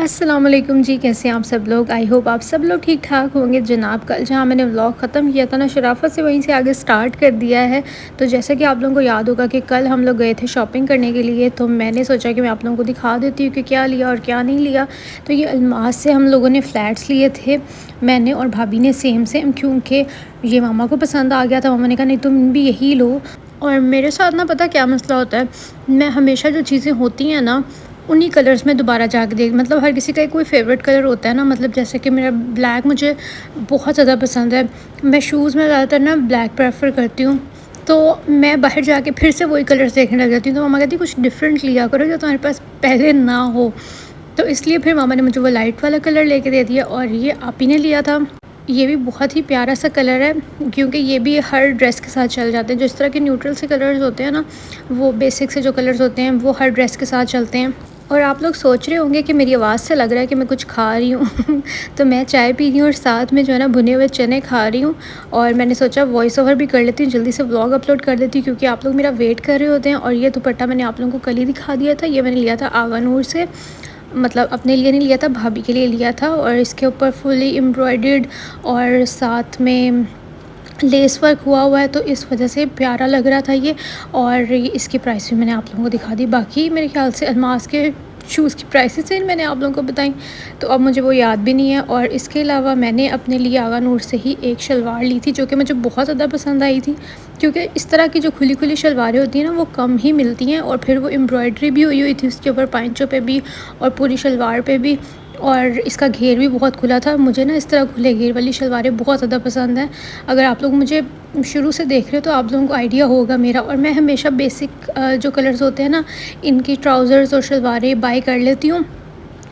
अस्सलाम वालेकुम जी, कैसे हैं आप सब लोग। आई होप आप सब लोग ठीक ठाक होंगे। जनाब कल जहाँ मैंने व्लॉग ख़त्म किया था ना, शराफत से वहीं से आगे स्टार्ट कर दिया है। तो जैसा कि आप लोगों को याद होगा कि कल हम लोग गए थे शॉपिंग करने के लिए, तो मैंने सोचा कि मैं आप लोगों को दिखा देती हूँ कि क्या लिया और क्या नहीं लिया। तो ये अल्मास से हम लोगों ने फ़्लैट्स लिए थे, मैंने और भाभी ने सेम सेम, क्योंकि ये मामा को पसंद आ गया था। मामा ने कहा नहीं तुम भी यही लो। और मेरे साथ ना पता क्या मसला होता है, मैं हमेशा जो चीज़ें होती हैं ना उन्हीं कलर्स में दोबारा जाके देख, मतलब हर किसी का एक कोई फ़ेवरेट कलर होता है ना। मतलब जैसे कि मेरा ब्लैक मुझे बहुत ज़्यादा पसंद है। मैं शूज़ में ज़्यादातर ना ब्लैक प्रेफर करती हूँ। तो मैं बाहर जाके फिर से वही कलर्स देखने लग जाती हूँ। तो मम्मा कहती कुछ डिफरेंट लिया करो जो तुम्हारे पास पहले ना हो। तो इसलिए फिर मामा ने मुझे वो लाइट वाला कलर लेके दे दिया और ये आप ही ने लिया था। ये भी बहुत ही प्यारा सा कलर है, क्योंकि ये भी हर ड्रेस के साथ चल जाते हैं। जिस तरह के न्यूट्रल से कलर्स होते हैं ना, वो बेसिक से जो कलर्स होते हैं वो हर ड्रेस के साथ चलते हैं। और आप लोग सोच रहे होंगे कि मेरी आवाज़ से लग रहा है कि मैं कुछ खा रही हूँ तो मैं चाय पी रही हूँ और साथ में जो है ना भुने हुए चने खा रही हूँ। और मैंने सोचा वॉइस ओवर भी कर लेती हूँ, जल्दी से व्लॉग अपलोड कर देती हूँ, क्योंकि आप लोग मेरा वेट कर रहे होते हैं। और ये दुपट्टा मैंने आप लोगों को कल ही दिखा दिया था, ये मैंने लिया था आगा नूर से। मतलब अपने लिए नहीं लिया था, भाभी के लिए लिया था। और इसके ऊपर फुली एम्ब्रॉयडर्ड और साथ में लेस वर्क हुआ है, तो इस वजह से प्यारा लग रहा था ये। और इसकी प्राइस भी मैंने आप लोगों को दिखा दी। बाकी मेरे ख्याल से अल्मास के शूज़ की प्राइसेस हैं मैंने आप लोगों को बताई, तो अब मुझे वो याद भी नहीं है। और इसके अलावा मैंने अपने लिए आगा नूर से ही एक शलवार ली थी, जो कि मुझे बहुत ज़्यादा पसंद आई थी, क्योंकि इस तरह की जो खुली खुली शलवारें होती हैं ना वो कम ही मिलती हैं। और फिर वो एम्ब्रॉयडरी भी हुई हुई थी उसके ऊपर, पाइंचों पे भी और पूरी शलवार पे भी। और इसका घेर भी बहुत खुला था। मुझे ना इस तरह खुले घेर वाली शलवारें बहुत ज़्यादा पसंद हैं। अगर आप लोग मुझे शुरू से देख रहे हो तो आप लोगों को आइडिया होगा मेरा। और मैं हमेशा बेसिक जो कलर्स होते हैं ना, इनकी ट्राउज़र्स और शलवारें बाय कर लेती हूँ।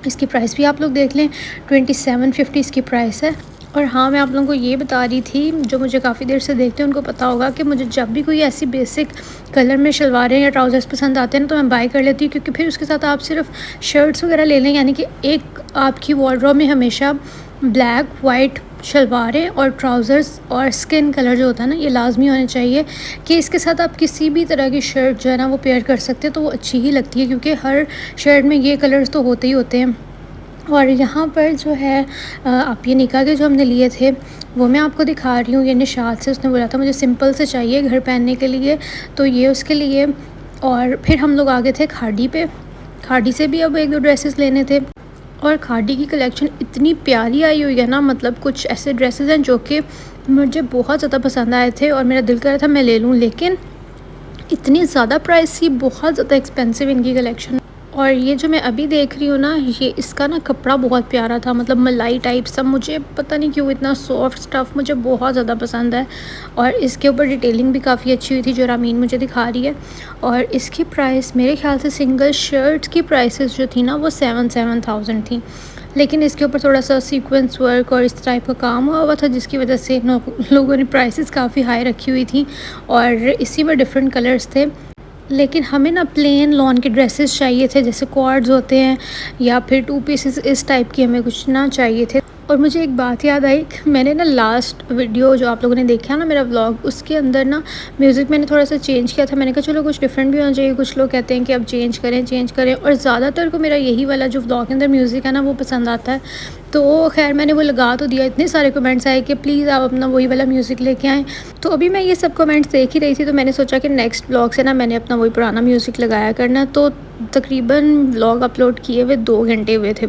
इसकी प्राइस भी आप लोग देख लें, 2750 इसकी प्राइस है। और हाँ, मैं आप लोगों को ये बता रही थी, जो मुझे काफ़ी देर से देखते हैं उनको पता होगा कि मुझे जब भी कोई ऐसी बेसिक कलर में शलवारें या ट्राउज़र्स पसंद आते हैं ना, तो मैं बाय कर लेती हूँ। क्योंकि फिर उसके साथ आप सिर्फ शर्ट्स वगैरह ले लें, यानी कि एक आपकी वार्डरोब में हमेशा ब्लैक वाइट शलवारें और ट्राउज़र्स और स्किन कलर जो होता है ना, ये लाजमी होने चाहिए। कि इसके साथ आप किसी भी तरह की शर्ट जो है ना वो पेयर कर सकते हैं, तो वो अच्छी ही लगती है, क्योंकि हर शर्ट में ये कलर्स तो होते ही होते हैं। और यहाँ पर जो है आप ये निकाह के जो हमने लिए थे वो मैं आपको दिखा रही हूँ। ये निशात से उसने बोला था मुझे सिंपल से चाहिए घर पहनने के लिए, तो ये उसके लिए। और फिर हम लोग आ गए थे खाड़ी पे। खाड़ी से भी अब एक दो ड्रेसेस लेने थे। और खाड़ी की कलेक्शन इतनी प्यारी आई हुई है ना, मतलब कुछ ऐसे ड्रेसेस हैं जो कि मुझे बहुत ज़्यादा पसंद आए थे और मेरा दिल कर रहा था मैं ले लूँ, लेकिन इतनी ज़्यादा प्राइस थी, बहुत ज़्यादा एक्सपेंसिव इनकी कलेक्शन। और ये जो मैं अभी देख रही हूँ ना, ये इसका ना कपड़ा बहुत प्यारा था, मतलब मलाई टाइप सा। मुझे पता नहीं क्यों इतना सॉफ्ट स्टफ़ मुझे बहुत ज़्यादा पसंद है। और इसके ऊपर डिटेलिंग भी काफ़ी अच्छी हुई थी, जो रामीन मुझे दिखा रही है। और इसकी प्राइस मेरे ख्याल से सिंगल शर्ट की प्राइसेस जो थी ना वो 7,000 थी। लेकिन इसके ऊपर थोड़ा सा सीक्वेंस वर्क और इस टाइप का काम हुआ था, जिसकी वजह से लोगों ने प्राइसेस काफ़ी हाई रखी हुई थी। और इसी में डिफरेंट कलर्स थे। लेकिन हमें ना प्लेन लॉन के ड्रेसेस चाहिए थे, जैसे क्वाड्स होते हैं या फिर टू पीसेस, इस टाइप की हमें कुछ ना चाहिए थे। और मुझे एक बात याद आई, मैंने ना लास्ट वीडियो जो आप लोगों ने देखा ना मेरा व्लॉग, उसके अंदर ना म्यूज़िक मैंने थोड़ा सा चेंज किया था। मैंने कहा चलो कुछ डिफरेंट भी होना चाहिए। कुछ लोग कहते हैं कि अब चेंज करें। और ज़्यादातर को मेरा यही वाला जो व्लॉग के अंदर म्यूज़िक है ना वो पसंद आता है। तो खैर मैंने वो लगा तो दिया। इतने सारे कमेंट्स आए कि प्लीज़ आप अपना वही वाला म्यूज़िक लेके आएँ। तो अभी मैं ये सब कमेंट्स देख ही रही थी, तो मैंने सोचा कि नेक्स्ट व्लॉग से ना मैंने अपना वही पुराना म्यूज़िक लगाया करना। तो तकरीबन व्लॉग अपलोड किए हुए 2 घंटे हुए थे,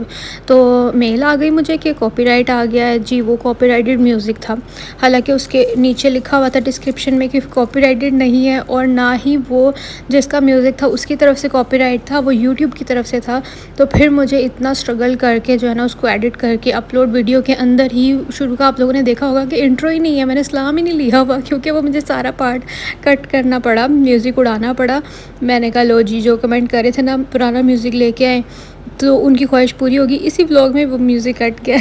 तो मेल आ गई मुझे कि कॉपीराइट आ गया है जी। वो कॉपीराइटेड म्यूज़िक था, हालांकि उसके नीचे लिखा हुआ था डिस्क्रिप्शन में कि कॉपीराइटेड नहीं है। और ना ही वो जिसका म्यूज़िक था उसकी तरफ से कॉपीराइट था, वो यूट्यूब की तरफ से था। तो फिर मुझे इतना स्ट्रगल करके जो है ना उसको एडिट करके अपलोड वीडियो के अंदर ही, शुरू का आप लोगों ने देखा होगा कि इंट्रो ही नहीं है, मैंने सलाम ही नहीं लिया हुआ, क्योंकि वो मुझे सारा पार्ट कट करना पड़ा, म्यूज़िक उड़ाना पड़ा। मैंने कहा लो जी, जो कमेंट करे थे ना पुराना म्यूज़िक लेके आए, तो उनकी ख्वाहिश पूरी होगी। इसी व्लॉग में वो म्यूज़िक कट गया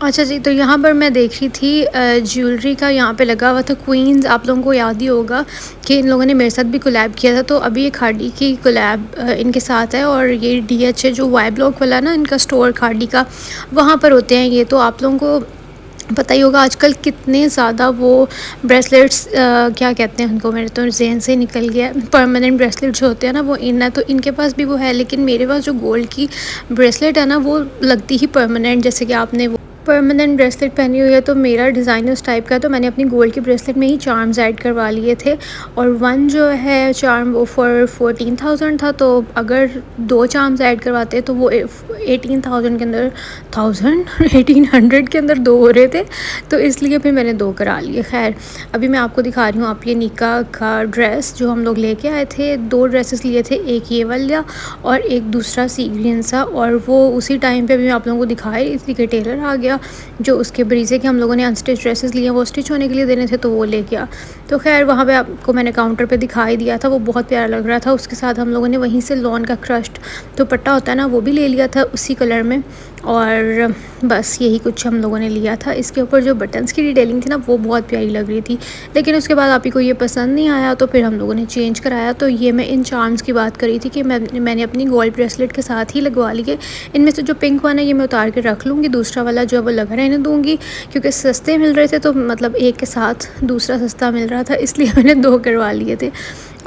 अच्छा जी, तो यहाँ पर मैं देख रही थी ज्वेलरी का यहाँ पे लगा हुआ था क्वींस। आप लोगों को याद ही होगा कि इन लोगों ने मेरे साथ भी कोलैब किया था। तो अभी ये खाड़ी की कोलैब इनके साथ है। और ये DH है जो वाई ब्लॉक वाला ना इनका स्टोर खाड़ी का, वहाँ पर होते हैं ये। तो आप लोगों को पता ही होगा आजकल कितने ज़्यादा वो ब्रेसलेट्स क्या कहते हैं उनको, मेरे तो ज़हन से निकल गया। परमानेंट ब्रेसलेट जो होते हैं ना वो इन है, तो इनके पास भी वो है, लेकिन मेरे पास जो गोल्ड की ब्रेसलेट है ना वो लगती ही परमानेंट, जैसे कि आपने वो परमानेंट ब्रेसलेट पहनी हुई है। तो मेरा डिज़ाइन उस टाइप का है, तो मैंने अपनी गोल्ड की ब्रेसलेट में ही चार्म्स ऐड करवा लिए थे। और वन जो है चार्म वो फॉर 14,000 था, तो अगर 2 चार्म्स ऐड करवाते तो वो 18,000 के अंदर 1800 के अंदर 2 हो रहे थे, तो इसलिए फिर मैंने 2 करा लिए। खैर अभी मैं आपको दिखा रही हूँ आप ये निकाह का ड्रेस जो हम लोग लेके आए थे। 2 ड्रेसेस लिए थे, एक ये वाला और एक दूसरा सी ग्रीन सा, और वो उसी टाइम पे भी मैं आप लोगों को दिखाई रही थी कि टेलर आ गया जो उसके ब्रीजे के हम लोगों ने अनस्टिच ड्रेसेस लिए, वो स्टिच होने के लिए देने थे, तो वो ले गया। तो खैर वहाँ पे आपको मैंने काउंटर पे दिखाई दिया था, वो बहुत प्यारा लग रहा था। उसके साथ हम लोगों ने वहीं से लॉन का क्रश्ड दुपट्टा होता है ना वो भी ले लिया था उसी कलर में, और बस यही कुछ हम लोगों ने लिया था। इसके ऊपर जो बटन्स की डिटेलिंग थी ना वो बहुत प्यारी लग रही थी, लेकिन उसके बाद आप ही को ये पसंद नहीं आया, तो फिर हम लोगों ने चेंज कराया। तो ये मैं इन चार्म्स की बात करी थी कि मैंने अपनी गोल्ड ब्रेसलेट के साथ ही लगवा लिए। इनमें से जो पिंक वाला है ये मैं उतार के रख लूँगी, दूसरा वाला जो है वो लगा रहने दूँगी, क्योंकि सस्ते मिल रहे थे, तो मतलब एक के साथ दूसरा सस्ता मिल रहा था, इसलिए मैंने 2 करवा लिए थे।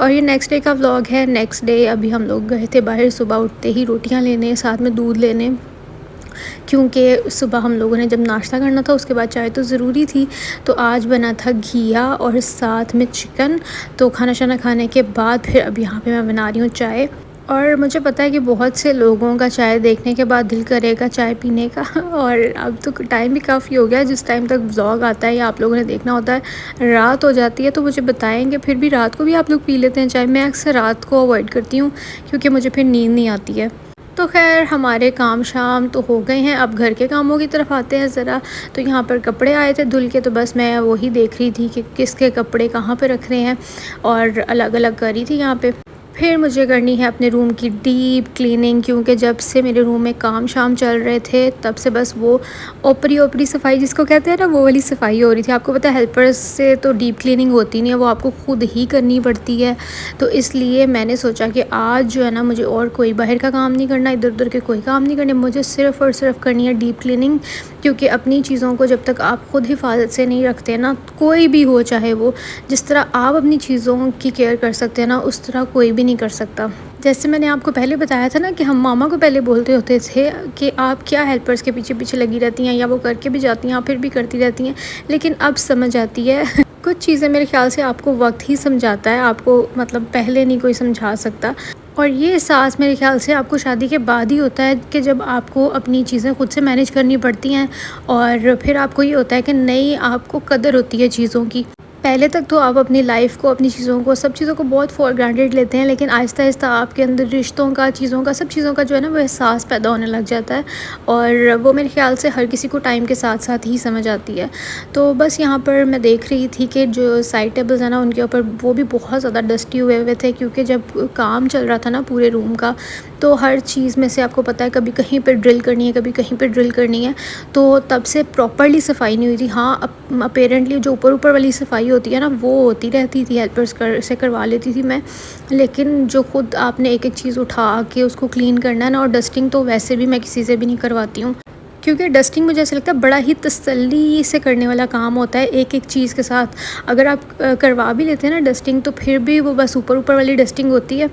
और ये नेक्स्ट डे का व्लॉग है। नेक्स्ट डे अभी हम लोग गए थे बाहर, सुबह उठते ही रोटियां लेने, साथ में दूध लेने, क्योंकि सुबह हम लोगों ने जब नाश्ता करना था उसके बाद चाय तो ज़रूरी थी। तो आज बना था घिया और साथ में चिकन। तो खाना शाना खाने के बाद फिर अब यहाँ पे मैं बना रही हूँ चाय। और मुझे पता है कि बहुत से लोगों का चाय देखने के बाद दिल करेगा चाय पीने का और अब तो टाइम भी काफ़ी हो गया है, जिस टाइम तक व्लॉग आता है या आप लोगों ने देखना होता है रात हो जाती है, तो मुझे बताएंगे। फिर भी रात को भी आप लोग पी लेते हैं चाय, मैं अक्सर रात को अवॉइड करती हूँ क्योंकि मुझे फिर नींद नहीं आती है। तो खैर हमारे काम शाम तो हो गए हैं, अब घर के कामों की तरफ आते हैं ज़रा। तो यहाँ पर कपड़े आए थे धुल के, तो बस मैं वही देख रही थी कि किसके कपड़े कहाँ पे रख रहे हैं, और अलग अलग कर रही थी यहाँ पे। फिर मुझे करनी है अपने रूम की डीप क्लीनिंग, क्योंकि जब से मेरे रूम में काम शाम चल रहे थे तब से बस वो ओपरी ओपरी सफाई जिसको कहते हैं ना वो वाली सफाई हो रही थी। आपको पता है हेल्पर्स से तो डीप क्लीनिंग होती नहीं है, वो आपको खुद ही करनी पड़ती है। तो इसलिए मैंने सोचा कि आज जो है ना मुझे और कोई बाहर का काम नहीं करना, इधर उधर के कोई काम नहीं करने, मुझे सिर्फ़ और सिर्फ करनी है डीप क्लीनिंग। क्योंकि अपनी चीज़ों को जब तक आप खुद हिफाजत से नहीं रखते ना, कोई भी हो चाहे वो, जिस तरह आप अपनी चीज़ों की केयर कर सकते हैं ना उस तरह कोई भी नहीं कर सकता। जैसे मैंने आपको पहले बताया था ना कि हम मामा को पहले बोलते होते थे कि आप क्या हेल्पर्स के पीछे पीछे लगी रहती हैं, या वो करके भी जाती हैं फिर भी करती रहती हैं, लेकिन अब समझ आती है कुछ चीज़ें मेरे ख्याल से आपको वक्त ही समझाता है, आपको मतलब पहले नहीं कोई समझा सकता। और ये एहसास मेरे ख्याल से आपको शादी के बाद ही होता है कि जब आपको अपनी चीज़ें खुद से मैनेज करनी पड़ती हैं, और फिर आपको ये होता है कि नहीं आपको कदर होती है चीज़ों की। पहले तक तो आप अपनी लाइफ को, अपनी चीज़ों को, सब चीज़ों को बहुत फॉर ग्रांटेड लेते हैं, लेकिन आहिस्ता आहिस्ता आपके अंदर रिश्तों का, चीज़ों का, सब चीज़ों का जो है ना वो एहसास पैदा होने लग जाता है, और वो मेरे ख्याल से हर किसी को टाइम के साथ साथ ही समझ आती है। तो बस यहाँ पर मैं देख रही थी कि जो साइड टेबल्स है ना उनके ऊपर वो भी बहुत ज़्यादा डस्टी हुए थे, क्योंकि जब काम चल रहा था ना पूरे रूम का, तो हर चीज़ में से आपको पता है कभी कहीं पर ड्रिल करनी है, कभी कहीं पर ड्रिल करनी है, तो तब से प्रॉपरली सफाई नहीं हुई थी। हाँ अपेरेंटली जो ऊपर ऊपर वाली सफाई होती है ना वो होती रहती थी, हेल्पर्स से करवा लेती थी मैं, लेकिन जो खुद आपने एक एक चीज़ उठा के उसको क्लीन करना है ना, और डस्टिंग तो वैसे भी मैं किसी से भी नहीं करवाती हूँ, क्योंकि डस्टिंग मुझे ऐसा लगता है बड़ा ही तसल्ली से करने वाला काम होता है एक एक चीज़ के साथ। अगर आप करवा भी लेते हैं ना डस्टिंग, तो फिर भी वो बस ऊपर ऊपर वाली डस्टिंग होती है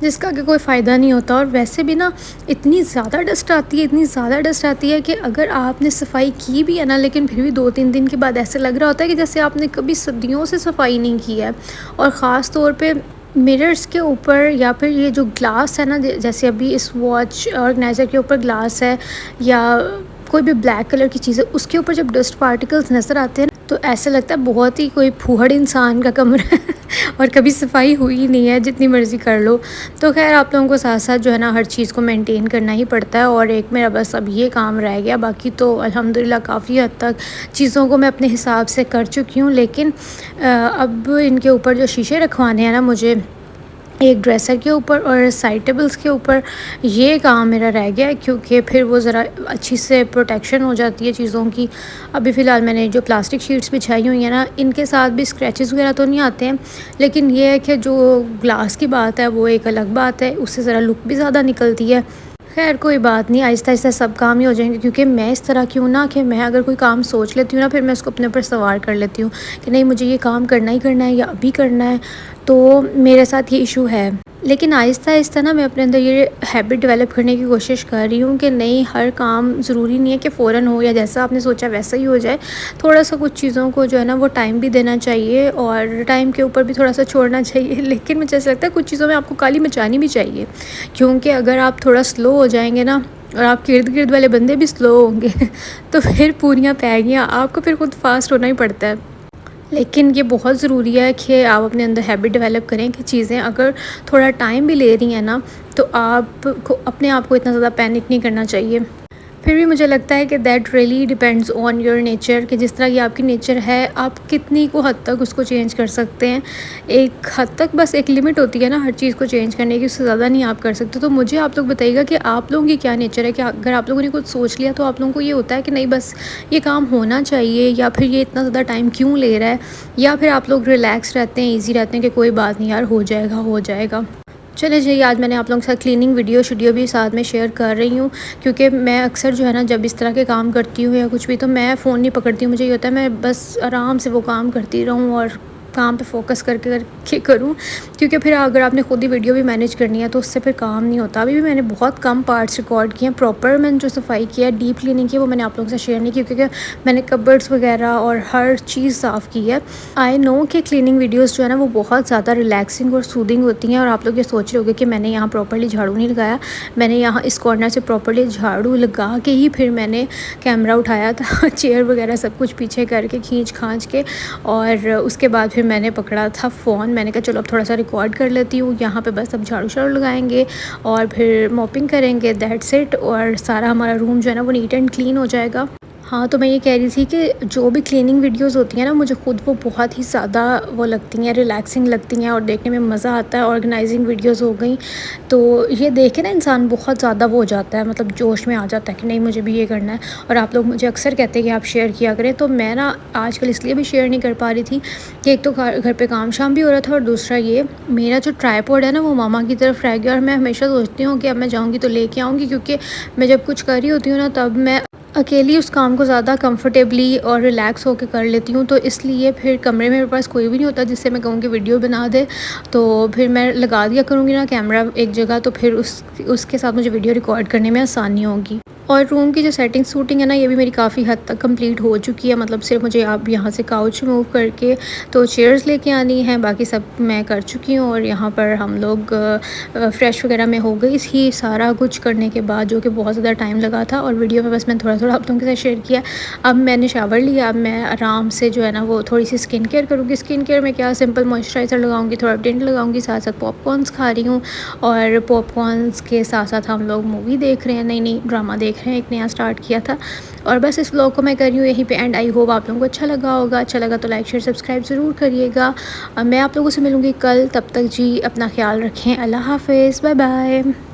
जिसका कि कोई फ़ायदा नहीं होता। और वैसे भी ना इतनी ज़्यादा डस्ट आती है, इतनी ज़्यादा डस्ट आती है कि अगर आपने सफाई की भी है ना, लेकिन फिर भी 2-3 दिन के बाद ऐसे लग रहा होता है कि जैसे आपने कभी सदियों से सफाई नहीं की है। और ख़ास तौर पे मिरर्स के ऊपर, या फिर ये जो ग्लास है ना, जैसे अभी इस वॉच ऑर्गेनाइज़र के ऊपर ग्लास है, या कोई भी ब्लैक कलर की चीज़ है, उसके ऊपर जब डस्ट पार्टिकल्स नज़र आते हैं तो ऐसा लगता है बहुत ही कोई फूहड़ इंसान का कमरा है और कभी सफाई हुई ही नहीं है, जितनी मर्ज़ी कर लो। तो खैर आप लोगों को साथ साथ जो है ना हर चीज़ को मेंटेन करना ही पड़ता है, और एक मेरा बस अब ये काम रह गया, बाकी तो अल्हम्दुलिल्लाह काफ़ी हद तक चीज़ों को मैं अपने हिसाब से कर चुकी हूँ। लेकिन अब इनके ऊपर जो शीशे रखवाने हैं ना मुझे, एक ड्रेसर के ऊपर और साइड टेबल्स के ऊपर, ये काम मेरा रह गया है, क्योंकि फिर वो ज़रा अच्छी से प्रोटेक्शन हो जाती है चीज़ों की। अभी फ़िलहाल मैंने जो प्लास्टिक शीट्स बिछाई हुई हैं ना, इनके साथ भी स्क्रैचेस वगैरह तो नहीं आते हैं, लेकिन ये है कि जो ग्लास की बात है वो एक अलग बात है, उससे ज़रा लुक भी ज़्यादा निकलती है। खैर कोई बात नहीं, आहिस्ता-आहिस्ता सब काम ही हो जाएँगे, क्योंकि मैं इस तरह की हूँ ना कि मैं अगर कोई काम सोच लेती हूँ ना, फिर मैं उसको अपने ऊपर सवार कर लेती हूँ कि नहीं मुझे ये काम करना ही करना है या अभी करना है। तो मेरे साथ ये इशू है। लेकिन आहिस्ता-आहिस्ता ना मैं अपने अंदर ये हैबिट डेवलप करने की कोशिश कर रही हूँ कि नहीं, हर काम ज़रूरी नहीं है कि फ़ौरन हो या जैसा आपने सोचा वैसा ही हो जाए। थोड़ा-सा कुछ चीज़ों को जो है ना वो टाइम भी देना चाहिए और टाइम के ऊपर भी थोड़ा-सा छोड़ना चाहिए। लेकिन मुझे ऐसा लगता है कुछ चीज़ों में आपको काहली मचानी भी चाहिए, क्योंकि अगर आप थोड़ा स्लो हो जाएँगे ना और आपके इर्द-गिर्द वाले बंदे भी स्लो होंगे तो फिर पूरियाँ पैगियाँ, आपको फिर खुद फ़ास्ट होना ही पड़ता है। लेकिन ये बहुत ज़रूरी है कि आप अपने अंदर हैबिट डेवलप करें कि चीज़ें अगर थोड़ा टाइम भी ले रही हैं ना, तो आपको अपने आप को इतना ज़्यादा पैनिक नहीं करना चाहिए। फिर भी मुझे लगता है कि that really depends on your nature, कि जिस तरह की आपकी नेचर है आप कितनी को हद तक उसको चेंज कर सकते हैं। एक हद तक बस एक लिमिट होती है ना हर चीज़ को चेंज करने की, उससे ज़्यादा नहीं आप कर सकते। तो मुझे आप लोग बताइएगा कि आप लोगों की क्या नेचर है, कि अगर आप लोगों ने कुछ सोच लिया तो आप लोगों को ये होता है कि नहीं बस ये काम होना चाहिए, या फिर ये इतना ज़्यादा टाइम क्यों ले रहा है, या फिर आप लोग रिलैक्स रहते हैं, ईज़ी रहते हैं कि कोई बात नहीं यार, हो जाएगा हो जाएगा। चलिए जी, आज मैंने आप लोगों के साथ क्लीनिंग वीडियो भी साथ में शेयर कर रही हूँ, क्योंकि मैं अक्सर जो है ना जब इस तरह के काम करती हूँ या कुछ भी, तो मैं फ़ोन नहीं पकड़ती हूँ। मुझे ये होता है मैं बस आराम से वो काम करती रहूँ और काम पे फोकस करके करूँ, क्योंकि फिर अगर आपने खुद ही वीडियो भी मैनेज करनी है तो उससे फिर काम नहीं होता। अभी भी मैंने बहुत कम पार्ट्स रिकॉर्ड किए हैं, प्रॉपर मैंने जो सफाई किया है, डीप क्लीनिंग की, वो मैंने आप लोगों से शेयर नहीं की, क्योंकि मैंने कबर्ड्स वगैरह और हर चीज़ साफ़ की है। आई नो कि क्लीनिंग वीडियोस जो है ना वो बहुत ज़्यादा रिलैक्सिंग और सूदिंग होती हैं, और आप लोग ये सोच रहे होंगे कि मैंने यहाँ प्रॉपर्ली झाड़ू नहीं लगाया। मैंने यहाँ इस कॉर्नर से प्रॉपर्ली झाड़ू लगा के ही फिर मैंने कैमरा उठाया था चेयर वगैरह सब कुछ पीछे करके खींच खांच के, और उसके बाद फिर मैंने पकड़ा था फ़ोन। मैंने कहा चलो अब थोड़ा सा रिकॉर्ड कर लेती हूँ। यहाँ पे बस अब झाड़ू शाड़ू लगाएंगे और फिर मॉपिंग करेंगे, दैट्स इट, और सारा हमारा रूम जो है ना वो नीट एंड क्लीन हो जाएगा। हाँ, तो मैं ये कह रही थी कि जो भी क्लीनिंग वीडियोस होती हैं ना, मुझे खुद वो बहुत ही ज़्यादा वो लगती हैं, रिलैक्सिंग लगती हैं और देखने में मज़ा आता है। ऑर्गेनाइजिंग वीडियोस हो गई, तो ये देख के ना इंसान बहुत ज़्यादा वो हो जाता है, मतलब जोश में आ जाता है कि नहीं मुझे भी ये करना है। और आप लोग मुझे अक्सर कहते हैं कि आप शेयर किया करें, तो मैं ना आजकल इसलिए भी शेयर नहीं कर पा रही थी कि एक तो घर पे काम शाम भी हो रहा था, और दूसरा ये मेरा जो ट्राइपॉड है ना वो मामा की तरफ रह गया, और मैं हमेशा सोचती हूँ कि अब मैं जाऊँगी तो लेके आऊँगी, क्योंकि मैं जब कुछ कर रही होती हूँ ना तब मैं अकेली उस काम को ज़्यादा कंफर्टेबली और रिलैक्स होकर कर लेती हूँ। तो इसलिए फिर कमरे में मेरे पास कोई भी नहीं होता जिससे मैं कहूँ कि वीडियो बना दे, तो फिर मैं लगा दिया करूँगी ना कैमरा एक जगह, तो फिर उसके साथ मुझे वीडियो रिकॉर्ड करने में आसानी होगी। और रूम की जो सेटिंग सूटिंग है ना, ये भी मेरी काफ़ी हद तक कंप्लीट हो चुकी है। मतलब सिर्फ मुझे अब यहाँ से काउच मूव करके तो चेयर्स लेके आनी है, बाकी सब मैं कर चुकी हूँ। और यहाँ पर हम लोग फ्रेश वगैरह में हो गई थी सारा कुछ करने के बाद, जो कि बहुत ज़्यादा टाइम लगा था, और वीडियो में बस मैं थोड़ा थोड़ा आप लोगों के साथ शेयर किया। अब मैंने शावर लिया, अब मैं आराम से जो है ना वो थोड़ी सी स्किन केयर करूँगी। स्किन केयर में क्या, सिंपल मॉइस्चराइज़र लगाऊँगी, थोड़ा टिंट लगाऊँगी, साथ साथ पॉपकॉर्न्स खा रही हूँ, और पॉपकॉर्न्स के साथ साथ हम लोग मूवी देख रहे हैं, नई नई ड्रामा देख रहे हैं, एक नया स्टार्ट किया था। और बस इस व्लॉग को मैं कर रही हूँ यहीं पे एंड। आई होप आप लोगों को अच्छा लगा होगा। अच्छा लगा तो लाइक शेयर सब्सक्राइब ज़रूर करिएगा। मैं आप लोगों से मिलूँगी कल, तब तक जी अपना ख्याल रखें। अल्लाह हाफ़िज़, बाय बाय।